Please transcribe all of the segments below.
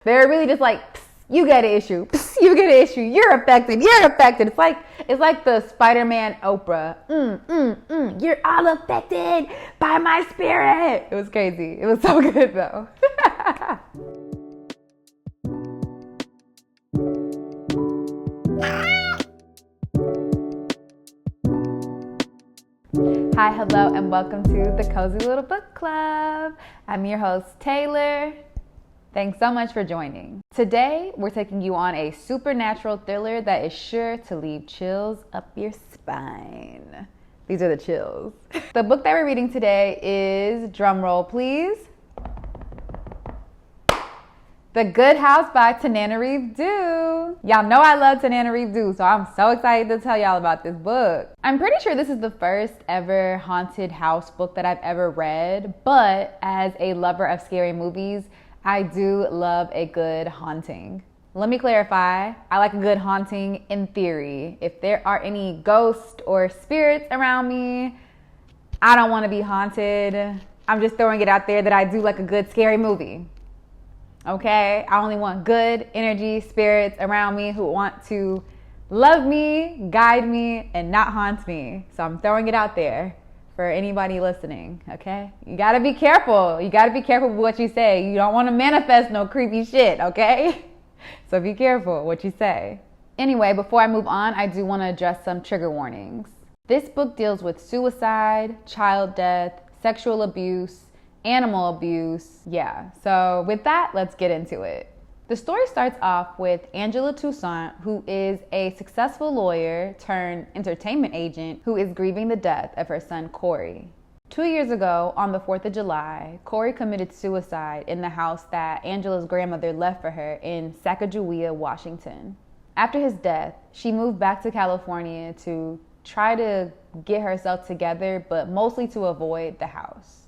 They're really just like, psst, you get an issue, psst, you get an issue, you're affected. It's like the Spider-Man Oprah. You're all affected by my spirit. It was crazy. It was so good though. Hi, hello, and welcome to the Cozy Little Book Club. I'm your host, Taylor. Thanks so much for joining. Today, we're taking you on a supernatural thriller that is sure to leave chills up your spine. These are the chills. The book that we're reading today is, drumroll please, The Good House by Tananarive Due. Y'all know I love Tananarive Due, so I'm so excited to tell y'all about this book. I'm pretty sure this is the first ever haunted house book that I've ever read, but as a lover of scary movies, I do love a good haunting. Let me clarify, I like a good haunting in theory. If there are any ghosts or spirits around me, I don't want to be haunted. I'm just throwing it out there that I do like a good scary movie. Okay, I only want good energy, spirits around me who want to love me, guide me, and not haunt me. So I'm throwing it out there for anybody listening, okay? You gotta be careful. You gotta be careful with what you say. You don't want to manifest no creepy shit, okay? So be careful what you say. Anyway, before I move on, I do want to address some trigger warnings. This book deals with suicide, child death, sexual abuse, animal abuse. Yeah, so with that, let's get into it. The story starts off with Angela Touissant, who is a successful lawyer turned entertainment agent who is grieving the death of her son Corey. 2 years ago, on the 4th of July, Corey committed suicide in the house that Angela's grandmother left for her in Sacagawea, Washington. After his death, she moved back to California to try to get herself together, but mostly to avoid the house.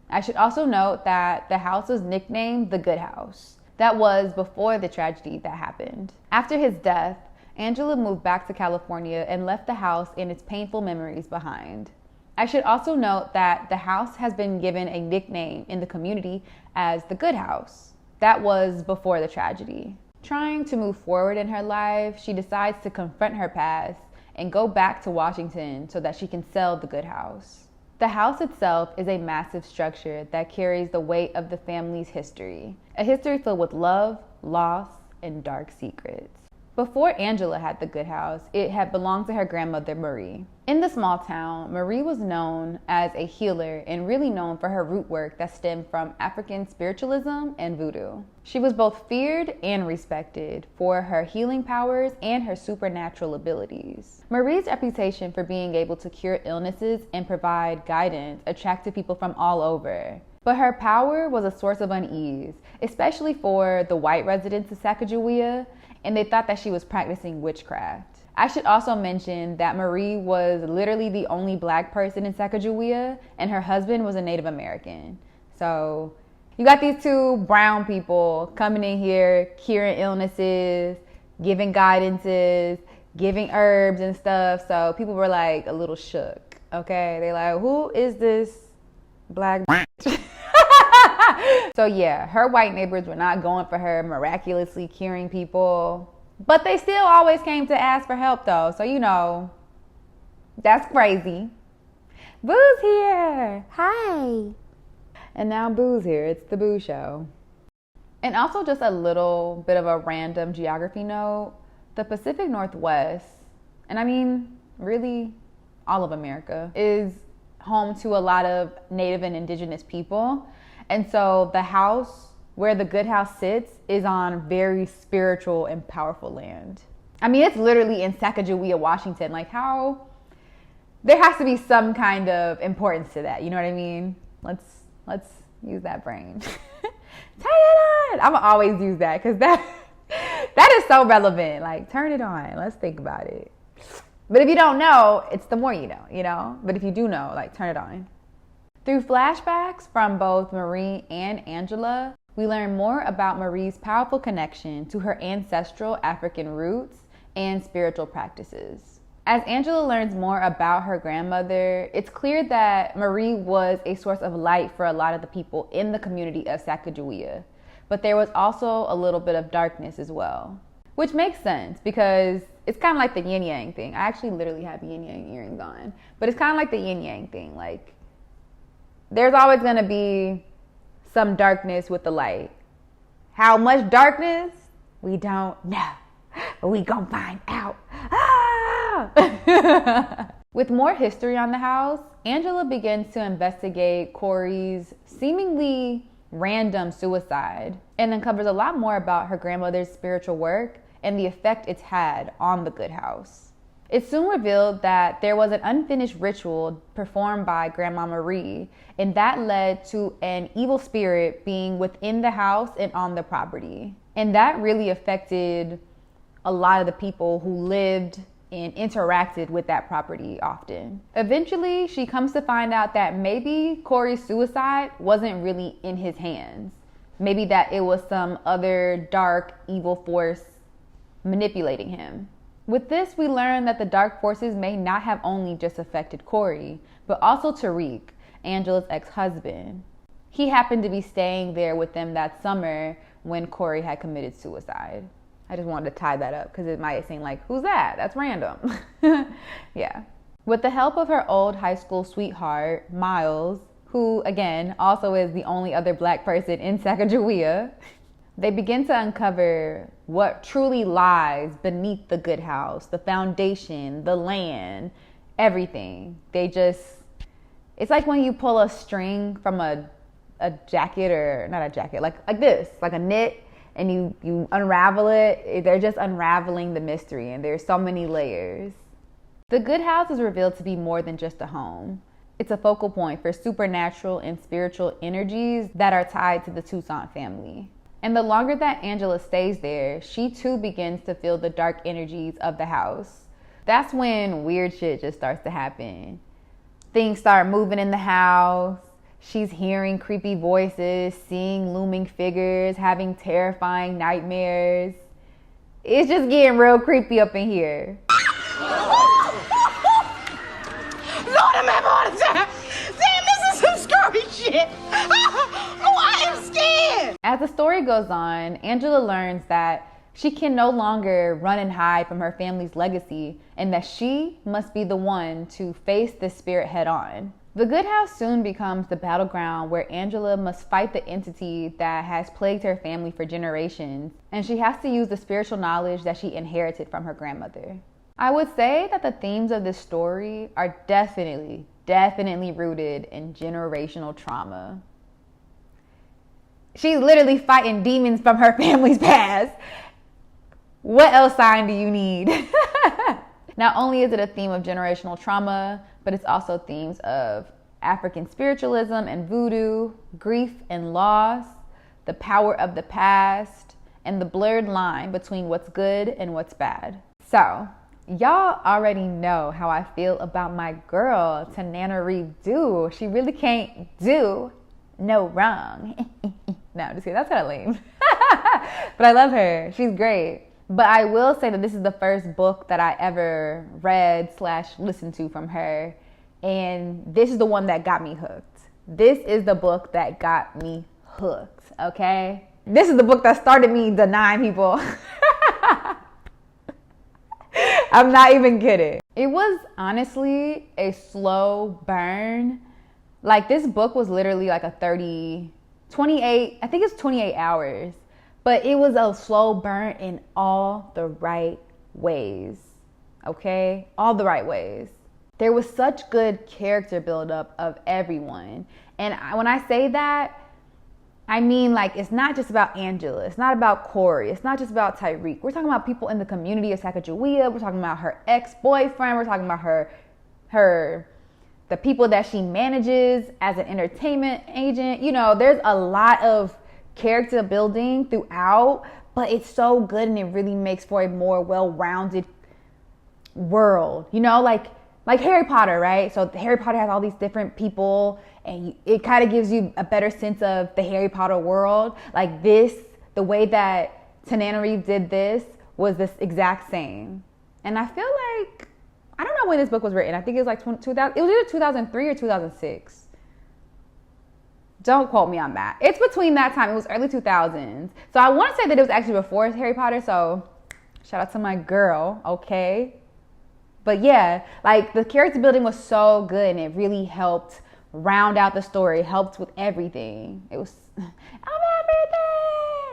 I should also note that the house was nicknamed the Good House. That was before the tragedy that happened. After his death, Angela moved back to California and left the house and its painful memories behind. I should also note that the house has been given a nickname in the community as the Good House. That was before the tragedy. Trying to move forward in her life, she decides to confront her past and go back to Washington so that she can sell the Good House. The house itself is a massive structure that carries the weight of the family's history, a history filled with love, loss, and dark secrets. Before Angela had the Good House, it had belonged to her grandmother, Marie. In the small town, Marie was known as a healer and really known for her root work that stemmed from African spiritualism and voodoo. She was both feared and respected for her healing powers and her supernatural abilities. Marie's reputation for being able to cure illnesses and provide guidance attracted people from all over. But her power was a source of unease, especially for the white residents of Sacagawea, and they thought that she was practicing witchcraft. I should also mention that Marie was literally the only black person in Sacagawea, and her husband was a Native American. So you got these two brown people coming in here, curing illnesses, giving guidances, giving herbs and stuff. So people were like a little shook, okay? They like, who is this black bitch? So yeah, her white neighbors were not going for her miraculously curing people, but they still always came to ask for help though. So you know, that's crazy. Boo's here. Hi. And now Boo's here. It's the Boo Show. And also just a little bit of a random geography note. The Pacific Northwest, and I mean really all of America, is home to a lot of Native and Indigenous people. And so the house where the Good House sits is on very spiritual and powerful land. I mean, it's literally in Sacagawea, Washington. Like how, there has to be some kind of importance to that. You know what I mean? Let's use that brain. Turn it on. I'm gonna always use that because that is so relevant. Like turn it on. Let's think about it. But if you don't know, it's the more you know? But if you do know, like turn it on. Through flashbacks from both Marie and Angela, we learn more about Marie's powerful connection to her ancestral African roots and spiritual practices. As Angela learns more about her grandmother, it's clear that Marie was a source of light for a lot of the people in the community of Sacagawea. but there was also a little bit of darkness as well. Which makes sense because it's kind of like the yin yang thing. I actually literally have yin yang earrings on, but it's kind of like the yin yang thing. Like, there's always going to be some darkness with the light. How much darkness? We don't know, but we gonna find out. Ah! With more history on the house, Angela begins to investigate Corey's seemingly random suicide and uncovers a lot more about her grandmother's spiritual work and the effect it's had on the good house. It's soon revealed that there was an unfinished ritual performed by Grandma Marie, and that led to an evil spirit being within the house and on the property. And that really affected a lot of the people who lived and interacted with that property often. Eventually, she comes to find out that maybe Corey's suicide wasn't really in his hands. Maybe that it was some other dark, evil force manipulating him. With this, we learn that the dark forces may not have only just affected Corey, but also Tariq, Angela's ex-husband. He happened to be staying there with them that summer when Corey had committed suicide. I just wanted to tie that up because it might seem like, who's that? That's random. Yeah. With the help of her old high school sweetheart, Miles, who, again, also is the only other Black person in Sacagawea, they begin to uncover what truly lies beneath the good house, the foundation, the land, everything. It's like when you pull a string from a jacket, or not a jacket, like this, like a knit, and you unravel it. They're just unraveling the mystery, and there's so many layers. The good house is revealed to be more than just a home. It's a focal point for supernatural and spiritual energies that are tied to the Touissant family. And the longer that Angela stays there, she too begins to feel the dark energies of the house. That's when weird shit just starts to happen. Things start moving in the house. She's hearing creepy voices, seeing looming figures, having terrifying nightmares. It's just getting real creepy up in here. Lord, I'm having a heart attack. Damn, this is some scary shit. Oh, I am scared. As the story goes on, Angela learns that she can no longer run and hide from her family's legacy, and that she must be the one to face this spirit head on. The good house soon becomes the battleground where Angela must fight the entity that has plagued her family for generations, and she has to use the spiritual knowledge that she inherited from her grandmother. I would say that the themes of this story are definitely rooted in generational trauma. She's literally fighting demons from her family's past. What else sign do you need? Not only is it a theme of generational trauma, but it's also themes of African spiritualism and voodoo, grief and loss, the power of the past, and the blurred line between what's good and what's bad. So, y'all already know how I feel about my girl, Tananarive Due. She really can't do no wrong. No, just kidding. That's kind of lame. But I love her. She's great. But I will say that this is the first book that I ever read / listened to from her. And this is the one that got me hooked. This is the book that got me hooked, okay? This is the book that started me denying people. I'm not even kidding. It was honestly a slow burn. Like, this book was literally like a 28 hours. But it was a slow burn in all the right ways, okay? All the right ways. There was such good character buildup of everyone. And when I say that, I mean, like, it's not just about Angela. It's not about Corey. It's not just about Tariq. We're talking about people in the community of Sacagawea. We're talking about her ex-boyfriend. We're talking about the people that she manages as an entertainment agent. You know, there's a lot of character building throughout, but it's so good and it really makes for a more well-rounded world. You know, like Harry Potter, right? So Harry Potter has all these different people, and it kind of gives you a better sense of the Harry Potter world. Like this, the way that Tananarive did this was this exact same. And I feel like, I don't know when this book was written. I think it was like 2000. It was either 2003 or 2006. Don't quote me on that. It's between that time. It was early 2000s. So I want to say that it was actually before Harry Potter. So shout out to my girl, okay? But yeah, like the character building was so good and it really helped round out the story, helped with everything. It was, I'm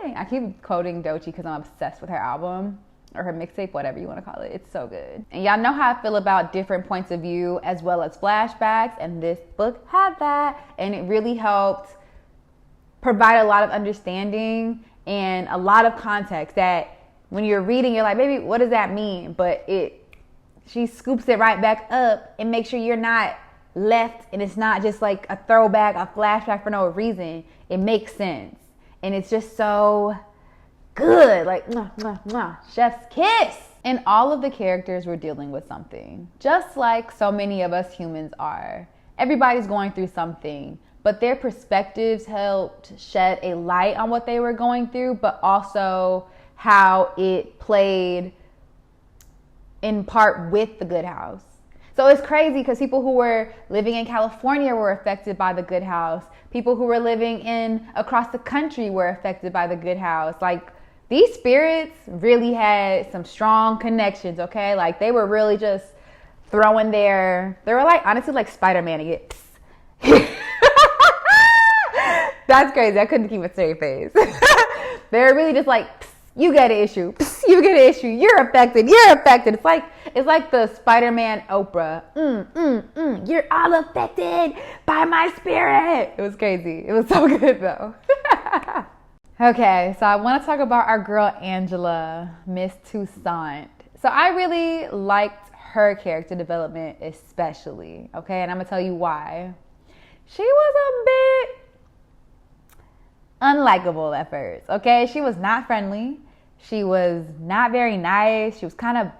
everything. I keep quoting Doechii because I'm obsessed with her album or her mixtape, whatever you want to call it. It's so good. And y'all know how I feel about different points of view as well as flashbacks, and this book had that, and it really helped provide a lot of understanding and a lot of context that when you're reading, you're like, baby, what does that mean? But she scoops it right back up and makes sure you're not left and it's not just like a throwback, a flashback for no reason. It makes sense. And it's just so good. Like, mwah, mwah, mwah. Chef's kiss. And all of the characters were dealing with something, just like so many of us humans are. Everybody's going through something, but their perspectives helped shed a light on what they were going through, but also how it played in part with the Good House. So it's crazy because people who were living in California were affected by the Good House. People who were living across the country were affected by the Good House. Like, these spirits really had some strong connections, okay? Like, they were really just throwing they were like, honestly, like Spider-Man again. That's crazy. I couldn't keep a straight face. They were really just like, you get an issue. You get an issue. You're affected. It's like the Spider-Man Oprah. You're all affected by my spirit. It was crazy. It was so good though. Okay, so I want to talk about our girl Angela, Miss Touissant. So I really liked her character development especially, okay? And I'm going to tell you why. She was a bit unlikable at first, okay? She was not friendly. She was not very nice. She was kind of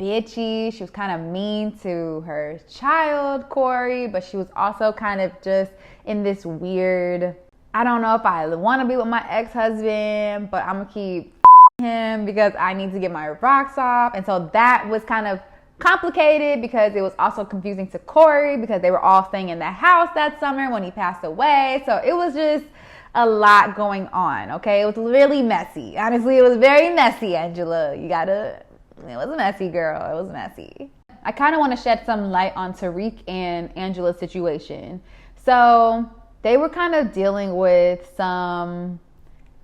bitchy. She was kind of mean to her child, Corey, but she was also kind of just in this weird, I don't know if I want to be with my ex-husband, but I'm going to keep him because I need to get my rocks off. And so that was kind of complicated because it was also confusing to Corey because they were all staying in the house that summer when he passed away. So it was just a lot going on, okay? It was really messy. Honestly, it was very messy, Angela. It was messy, girl. It was messy. I kind of want to shed some light on Tariq and Angela's situation. So they were kind of dealing with some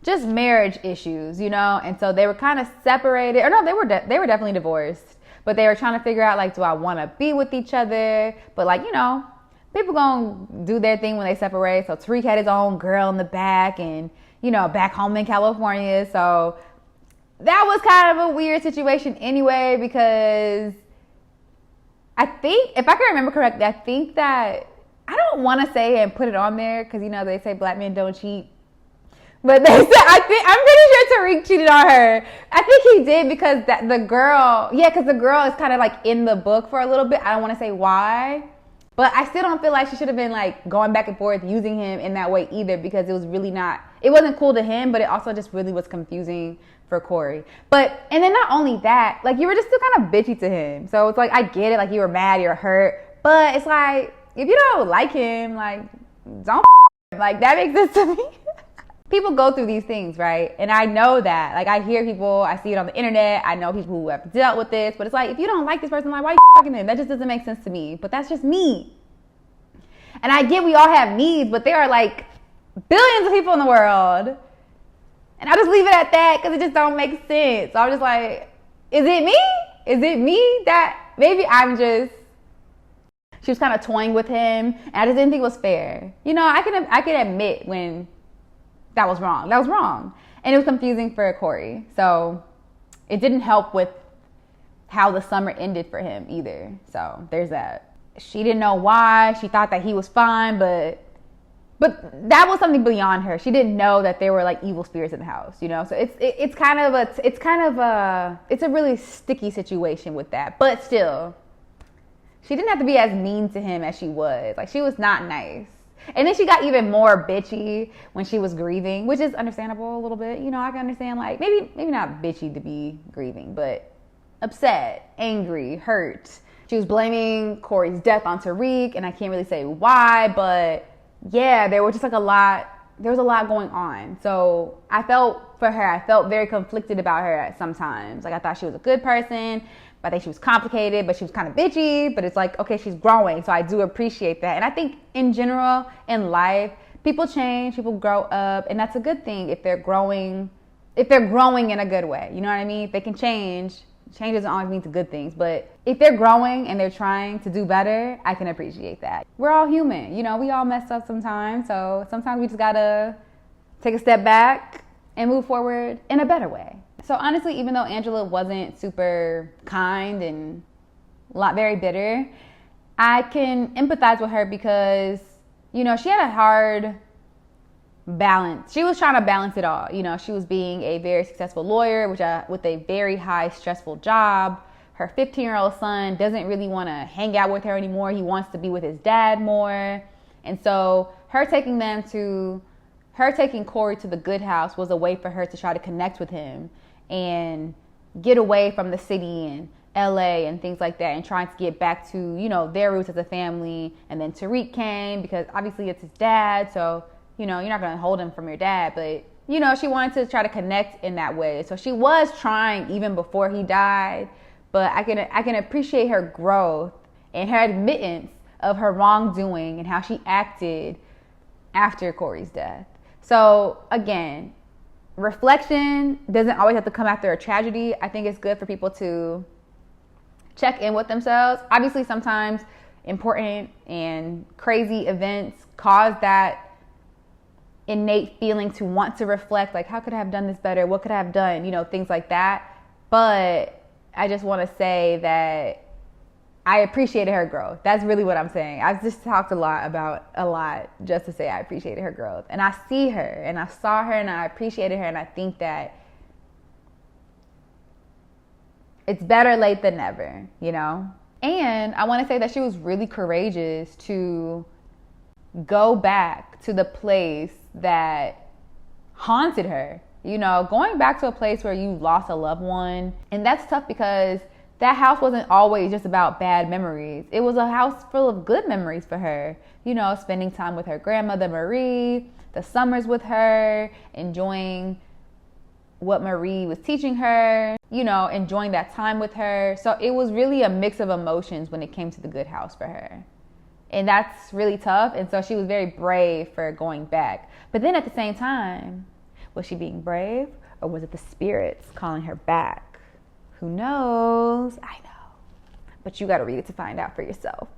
just marriage issues, you know? And so they were kind of separated. Or no, they were definitely divorced. But they were trying to figure out, like, do I want to be with each other? But, like, you know, people gonna do their thing when they separate. So Tariq had his own girl in the back and, you know, back home in California. So that was kind of a weird situation anyway, because I think, if I can remember correctly, I think that, I don't want to say and put it on there because, you know, they say black men don't cheat. But they said, I'm pretty sure Tariq cheated on her. I think he did because the girl is kind of like in the book for a little bit. I don't want to say why. But I still don't feel like she should have been like going back and forth using him in that way either, because it wasn't cool to him, but it also just really was confusing for Corey. And then not only that, like, you were just still kind of bitchy to him. So it's like, I get it, like, you were mad, you're hurt, but it's like, if you don't like him, like, don't like, that makes sense to me. People go through these things, right? And I know that. Like, I hear people, I see it on the internet, I know people who have dealt with this, but it's like, if you don't like this person, like, why are you fucking them? That just doesn't make sense to me. But that's just me. And I get we all have needs, but there are like billions of people in the world. And I just leave it at that because it just don't make sense. So I'm just like, is it me? Is it me that maybe she was kind of toying with him and I just didn't think it was fair. You know, I can admit when that was wrong. That was wrong. And it was confusing for Corey. So it didn't help with how the summer ended for him either. So there's that. She didn't know why. She thought that he was fine, but that was something beyond her. She didn't know that there were like evil spirits in the house, you know? So it's a really sticky situation with that. But still, she didn't have to be as mean to him as she was. Like, she was not nice. And then she got even more bitchy when she was grieving, which is understandable a little bit. You know, I can understand, like, maybe not bitchy to be grieving, but upset, angry, hurt. She was blaming Corey's death on Tariq, and I can't really say why, but yeah, there was just like there was a lot going on. So I felt very conflicted about her at sometimes. Like I thought she was a good person, but I think she was complicated, but she was kind of bitchy, but it's like, okay, she's growing. So I do appreciate that. And I think in general, in life, people change, people grow up, and that's a good thing if they're growing in a good way. You know what I mean? If they can change doesn't always mean to good things, but if they're growing and they're trying to do better, I can appreciate that. We're all human, we all mess up sometimes, so sometimes we just gotta take a step back and move forward in a better way. So honestly, even though Angela wasn't super kind and very bitter, I can empathize with her because, she had a hard balance. She was trying to balance it all. She was being a very successful lawyer, with a very high stressful job. Her 15-year-old son doesn't really want to hang out with her anymore. He wants to be with his dad more. And so her taking Corey to the good house was a way for her to try to connect with him and get away from the city and LA and things like that, and trying to get back to, their roots as a family. And then Tariq came because obviously it's his dad, so you're not going to hold him from your dad, but, she wanted to try to connect in that way. So she was trying even before he died, but I can appreciate her growth and her admittance of her wrongdoing and how she acted after Corey's death. So again, reflection doesn't always have to come after a tragedy. I think it's good for people to check in with themselves. Obviously, sometimes important and crazy events cause that innate feeling to want to reflect, like, how could I have done this better? What could I have done? Things like that. But I just want to say that I appreciated her growth. That's really what I'm saying. I've just talked about a lot just to say I appreciated her growth. And I see her, and I saw her, and I appreciated her, and I think that it's better late than never, And I want to say that she was really courageous to go back to the place that haunted her. Going back to a place where you lost a loved one. And that's tough because that house wasn't always just about bad memories. It was a house full of good memories for her. Spending time with her grandmother, Marie, the summers with her, enjoying what Marie was teaching her, enjoying that time with her. So it was really a mix of emotions when it came to the good house for her. And that's really tough. And so she was very brave for going back. But then at the same time, was she being brave, or was it the spirits calling her back? Who knows? I know. But you got to read it to find out for yourself.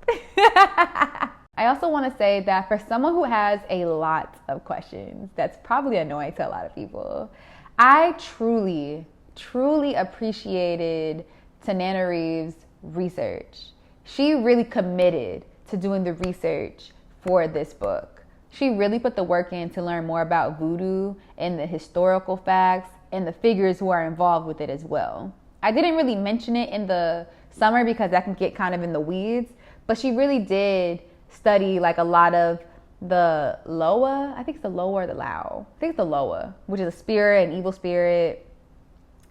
I also want to say that for someone who has a lot of questions, that's probably annoying to a lot of people, I truly, truly appreciated Tananarive's research. She really committed to doing the research for this book. She really put the work in to learn more about voodoo and the historical facts and the figures who are involved with it as well. I didn't really mention it in the summer because that can get kind of in the weeds, but she really did study like a lot of the Loa. I think it's the Loa or the Lao. I think it's the Loa, which is a spirit, an evil spirit.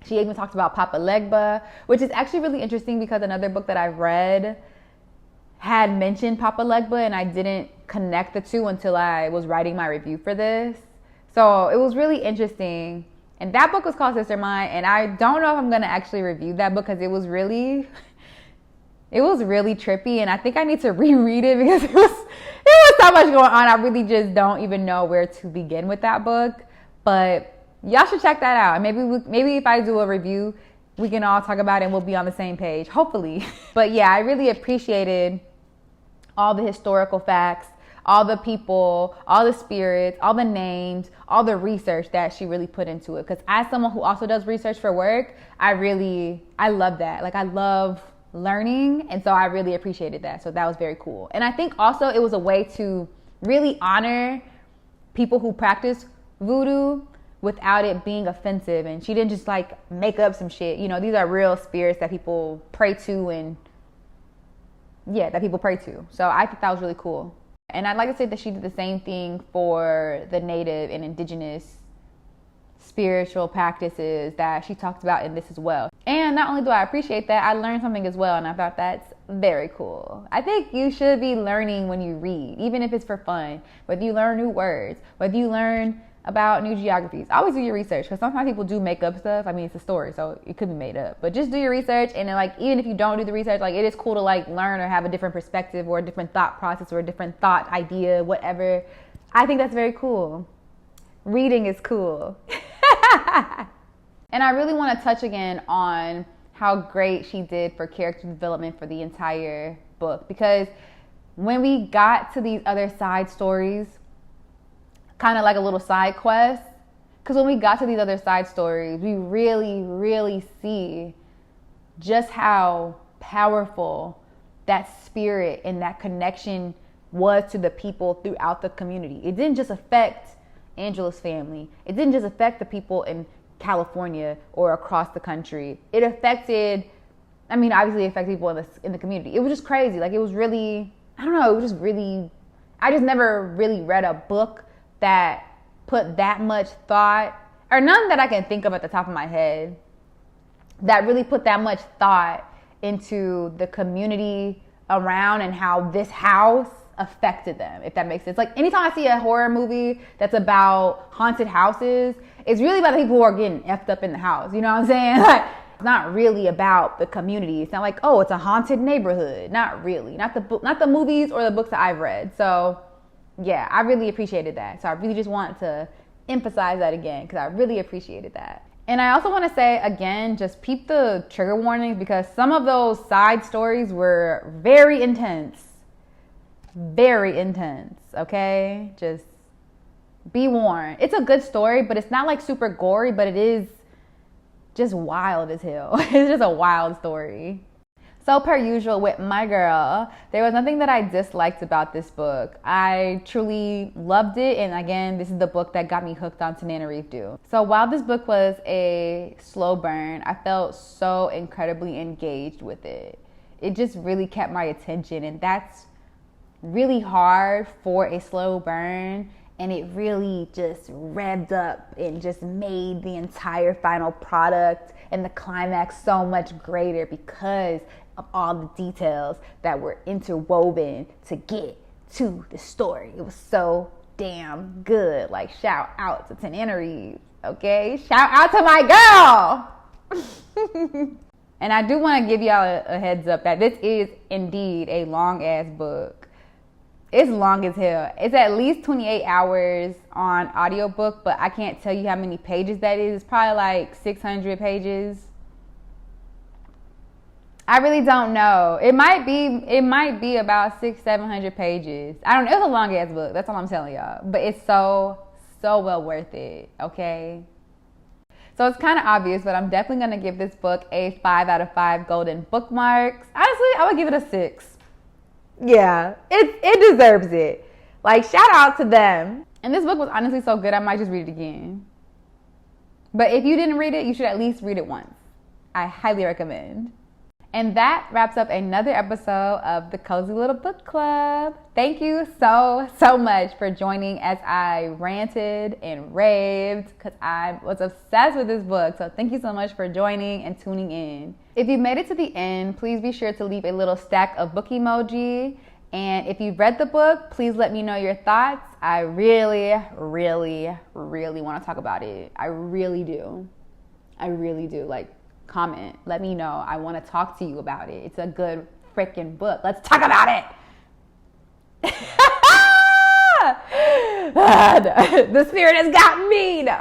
She even talked about Papa Legba, which is actually really interesting because another book that I've read had mentioned Papa Legba, and I didn't connect the two until I was writing my review for this. So it was really interesting. And that book was called Sister Mine, and I don't know if I'm going to actually review that book because it was really trippy, and I think I need to reread it because it was so much going on. I really just don't even know where to begin with that book. But y'all should check that out. Maybe if I do a review, we can all talk about it and we'll be on the same page, hopefully. But yeah, I really appreciated all the historical facts, all the people, all the spirits, all the names, all the research that she really put into it. Because as someone who also does research for work, I love that. Like, I love learning, and so I really appreciated that. So that was very cool. And I think also it was a way to really honor people who practice voodoo without it being offensive. And she didn't just like make up some shit. These are real spirits that people pray to, and that people pray to. So I thought that was really cool. And I'd like to say that she did the same thing for the native and indigenous spiritual practices that she talked about in this as well. And not only do I appreciate that, I learned something as well, and I thought that's very cool. I think you should be learning when you read, even if it's for fun, whether you learn new words, whether you learn about new geographies. Always do your research, because sometimes people do make up stuff. I mean, it's a story, so it could be made up, but just do your research. And then, like, even if you don't do the research, like, it is cool to like learn or have a different perspective or a different thought process or a different thought idea, whatever. I think that's very cool. Reading is cool. And I really want to touch again on how great she did for character development for the entire book, because when we got to these other side stories, kind of like a little side quest, because when we got to these other side stories, we really, really see just how powerful that spirit and that connection was to the people throughout the community. It didn't just affect Angela's family. It didn't just affect the people in California or across the country. It affected, I mean, obviously it affected people in the community. It was just crazy. Like, it was really, I don't know, it was just really, I just never really read a book that put that much thought, or none that I can think of at the top of my head, that really put that much thought into the community around and how this house affected them, if that makes sense. Like, anytime I see a horror movie that's about haunted houses, it's really about the people who are getting effed up in the house. You know what I'm saying? Like, it's not really about the community. It's not like, oh, it's a haunted neighborhood. Not really. Not the movies or the books that I've read. So yeah, I really appreciated that. So I really just want to emphasize that again, because I really appreciated that. And I also want to say again, just peep the trigger warnings, because some of those side stories were very intense. Very intense, okay? Just be warned. It's a good story, but it's not like super gory, but it is just wild as hell. It's just a wild story. So per usual with my girl, there was nothing that I disliked about this book. I truly loved it. And again, this is the book that got me hooked on Tananarive Due. So while this book was a slow burn, I felt so incredibly engaged with it. It just really kept my attention, and that's really hard for a slow burn. And it really just revved up and just made the entire final product and the climax so much greater because of all the details that were interwoven to get to the story. It was so damn good. Like, shout out to Tananarive, okay? Shout out to my girl! And I do want to give y'all a heads up that this is indeed a long ass book. It's long as hell. It's at least 28 hours on audiobook, but I can't tell you how many pages that is. It's probably like 600 pages. I really don't know. It might be about 600-700 pages. I don't know. It's a long ass book. That's all I'm telling y'all. But it's so well worth it. Okay. So it's kind of obvious, but I'm definitely going to give this book a 5 out of 5 golden bookmarks. Honestly, I would give it a 6. Yeah, it deserves it. Like, shout out to them. And this book was honestly so good, I might just read it again. But if you didn't read it, you should at least read it once. I highly recommend. And that wraps up another episode of the Cozy Little Book Club. Thank you so much for joining as I ranted and raved, because I was obsessed with this book. So thank you so much for joining and tuning in. If you made it to the end, please be sure to leave a little stack of book emoji. And if you've read the book, please let me know your thoughts. I really want to talk about it. I really do. Like, comment, let me know. I want to talk to you about it. It's a good freaking book. Let's talk about it. The spirit has got me. No.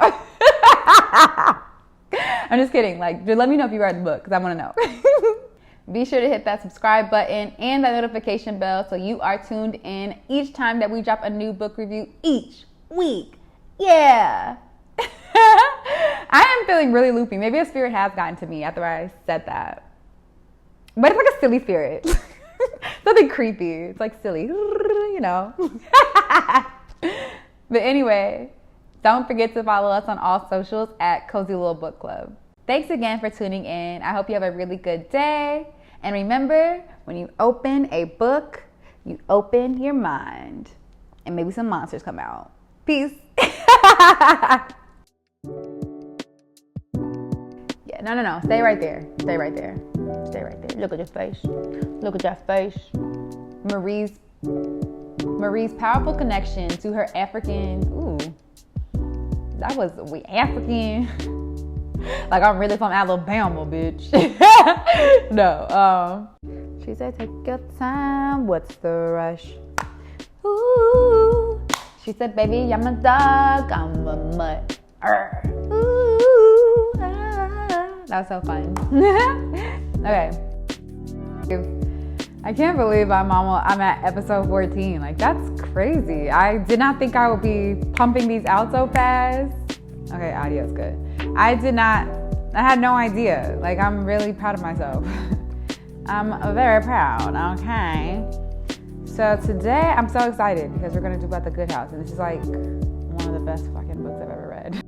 I'm just kidding. Like, just let me know if you read the book, because I want to know. Be sure to hit that subscribe button and that notification bell so you are tuned in each time that we drop a new book review each week. Yeah. I am feeling really loopy. Maybe a spirit has gotten to me after I said that. But it's like a silly spirit. Something creepy. It's like silly, you know. But anyway, don't forget to follow us on all socials at Cozy Little Book Club. Thanks again for tuning in. I hope you have a really good day. And remember, when you open a book, you open your mind. And maybe some monsters come out. Peace. Yeah, No. Stay right there. Stay right there. Stay right there. Look at your face. Look at your face. Marie's powerful connection to her African. Ooh, that was we African. Like I'm really from Alabama, bitch. No. She said, take your time. What's the rush? Ooh. She said, baby, I'm a dog. I'm a mutt. Ooh. Ah. That was so fun. Okay. I can't believe I'm at episode 14. Like, that's crazy. I did not think I would be pumping these out so fast. Okay, audio's good. I had no idea. Like, I'm really proud of myself. I'm very proud, okay? So today, I'm so excited because we're gonna do about The Good House. And this is like one of the best fucking books I've ever read.